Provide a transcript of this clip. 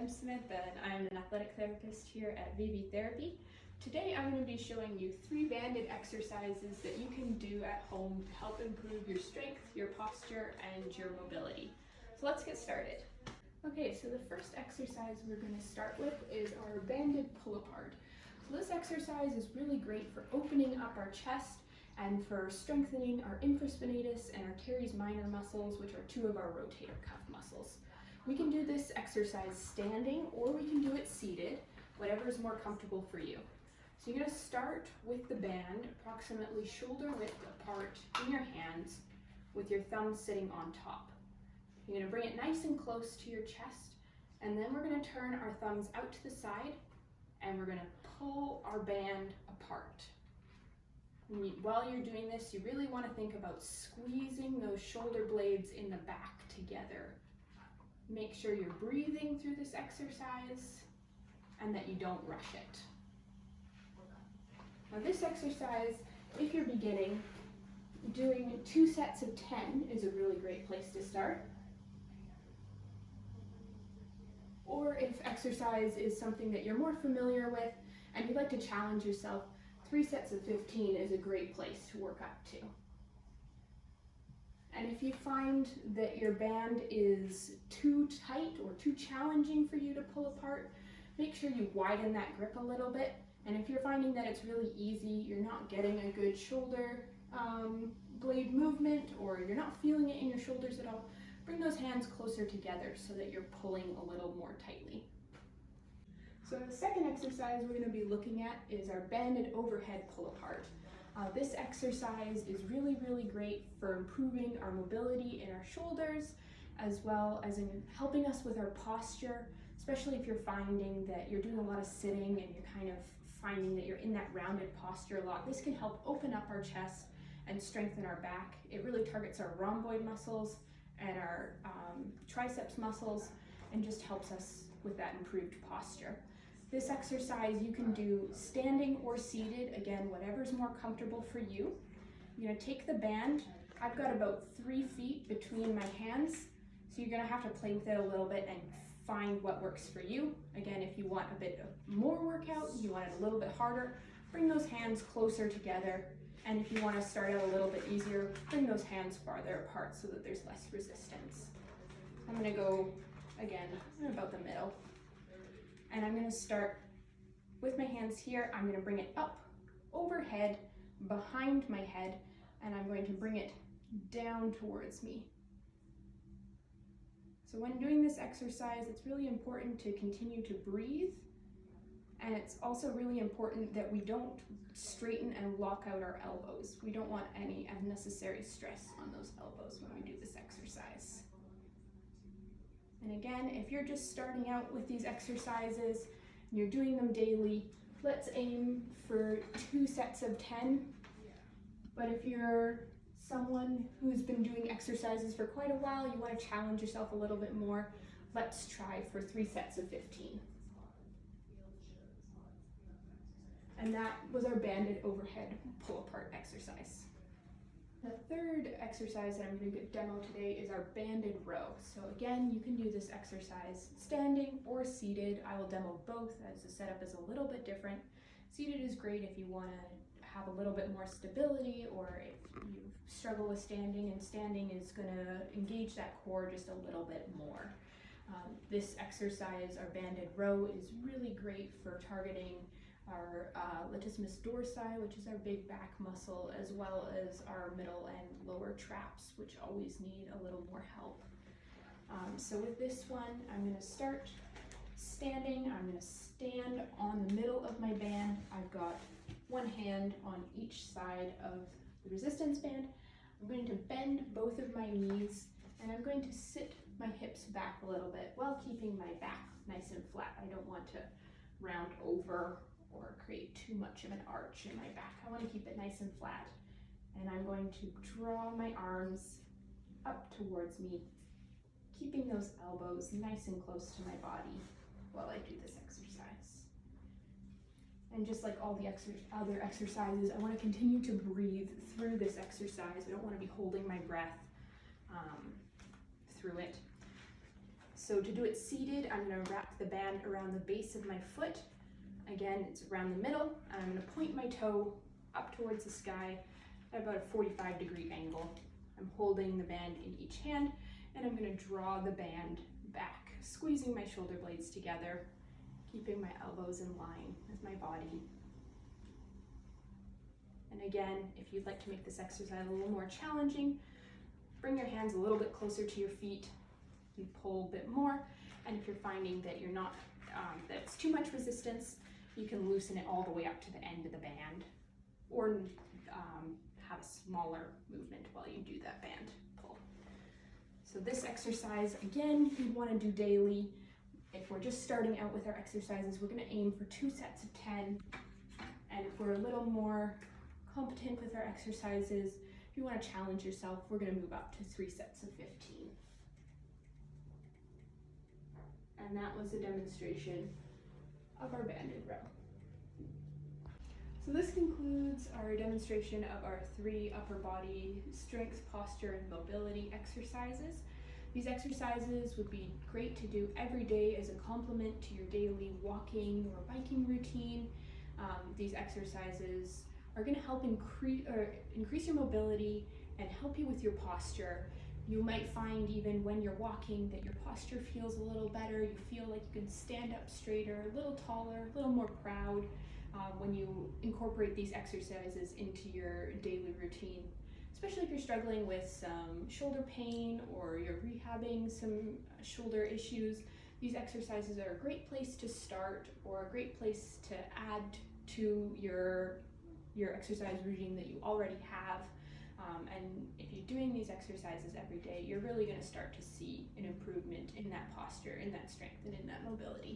I'm Samantha and I'm an athletic therapist here at ViVi Therapy. Today I'm going to be showing you 3 banded exercises that you can do at home to help improve your strength, your posture, and your mobility. So let's get started. Okay, so the first exercise we're going to start with is our banded pull apart. So this exercise is really great for opening up our chest and for strengthening our infraspinatus and our teres minor muscles, which are 2 of our rotator cuff muscles. We can do this exercise standing or we can do it seated, whatever is more comfortable for you. So you're going to start with the band approximately shoulder width apart in your hands with your thumbs sitting on top. You're going to bring it nice and close to your chest, and then we're going to turn our thumbs out to the side and we're going to pull our band apart. While you're doing this, you really want to think about squeezing those shoulder blades in the back together. Make sure you're breathing through this exercise and that you don't rush it. Now this exercise, if you're beginning, doing 2 sets of 10 is a really great place to start. Or if exercise is something that you're more familiar with and you'd like to challenge yourself, 3 sets of 15 is a great place to work up to. And if you find that your band is too tight or too challenging for you to pull apart, make sure you widen that grip a little bit. And if you're finding that it's really easy, you're not getting a good shoulder blade movement, or you're not feeling it in your shoulders at all, bring those hands closer together so that you're pulling a little more tightly. So the second exercise we're going to be looking at is our banded overhead pull apart. This exercise is really great for improving our mobility in our shoulders, as well as in helping us with our posture, especially if you're finding that you're doing a lot of sitting and you're kind of finding that you're in that rounded posture a lot. This can help open up our chest and strengthen our back. It really targets our rhomboid muscles and our triceps muscles and just helps us with that improved posture. This exercise you can do standing or seated, again, whatever's more comfortable for you. You're going to take the band. I've got about 3 feet between my hands, so you're going to have to play with it a little bit and find what works for you. Again, if you want a bit of more workout, you want it a little bit harder, bring those hands closer together. And if you want to start out a little bit easier, bring those hands farther apart so that there's less resistance. I'm going to go, again, about the middle. And I'm going to start with my hands here. I'm going to bring it up, overhead, behind my head, and I'm going to bring it down towards me. So when doing this exercise, it's really important to continue to breathe, and it's also really important that we don't straighten and lock out our elbows. We don't want any unnecessary stress on those elbows when we do this exercise. And again, if you're just starting out with these exercises and you're doing them daily, let's aim for 2 sets of 10. But if you're someone who's been doing exercises for quite a while, you want to challenge yourself a little bit more, let's try for 3 sets of 15. And that was our banded overhead pull apart exercise. The third exercise that I'm going to demo today is our banded row. So again, you can do this exercise standing or seated. I will demo both as the setup is a little bit different. Seated is great if you want to have a little bit more stability, or if you struggle with standing, and standing is going to engage that core just a little bit more. This exercise, our banded row, is really great for targeting our latissimus dorsi, which is our big back muscle, as well as our middle and lower traps, which always need a little more help. So with this one, I'm going to start standing. I'm going to stand on the middle of my band. I've got one hand on each side of the resistance band. I'm going to bend both of my knees, and I'm going to sit my hips back a little bit while keeping my back nice and flat. I don't want to round over or create too much of an arch in my back. I want to keep it nice and flat. And I'm going to draw my arms up towards me, keeping those elbows nice and close to my body while I do this exercise. And just like all the other exercises, I want to continue to breathe through this exercise. I don't want to be holding my breath through it. So to do it seated, I'm going to wrap the band around the base of my foot. Again, it's around the middle, and I'm going to point my toe up towards the sky at about a 45-degree angle. I'm holding the band in each hand, and I'm going to draw the band back, squeezing my shoulder blades together, keeping my elbows in line with my body. And again, if you'd like to make this exercise a little more challenging, bring your hands a little bit closer to your feet. You pull a bit more, and if you're finding that you're not, that it's too much resistance, you can loosen it all the way up to the end of the band, or have a smaller movement while you do that band pull. So this exercise, again, you want to do daily. If we're just starting out with our exercises, we're going to aim for 2 sets of 10. And if we're a little more competent with our exercises, if you want to challenge yourself, we're going to move up to 3 sets of 15. And that was a demonstration of our banded row. So this concludes our demonstration of our 3 upper body strength, posture, and mobility exercises. These exercises would be great to do every day as a complement to your daily walking or biking routine. These exercises are going to help increase your mobility and help you with your posture. You might find even when you're walking that your posture feels a little better. You feel like you can stand up straighter, a little taller, a little more proud when you incorporate these exercises into your daily routine. Especially if you're struggling with some shoulder pain or you're rehabbing some shoulder issues, these exercises are a great place to start or a great place to add to your exercise routine that you already have. And if you're doing these exercises every day, you're really going to start to see an improvement in that posture, in that strength, and in that mobility.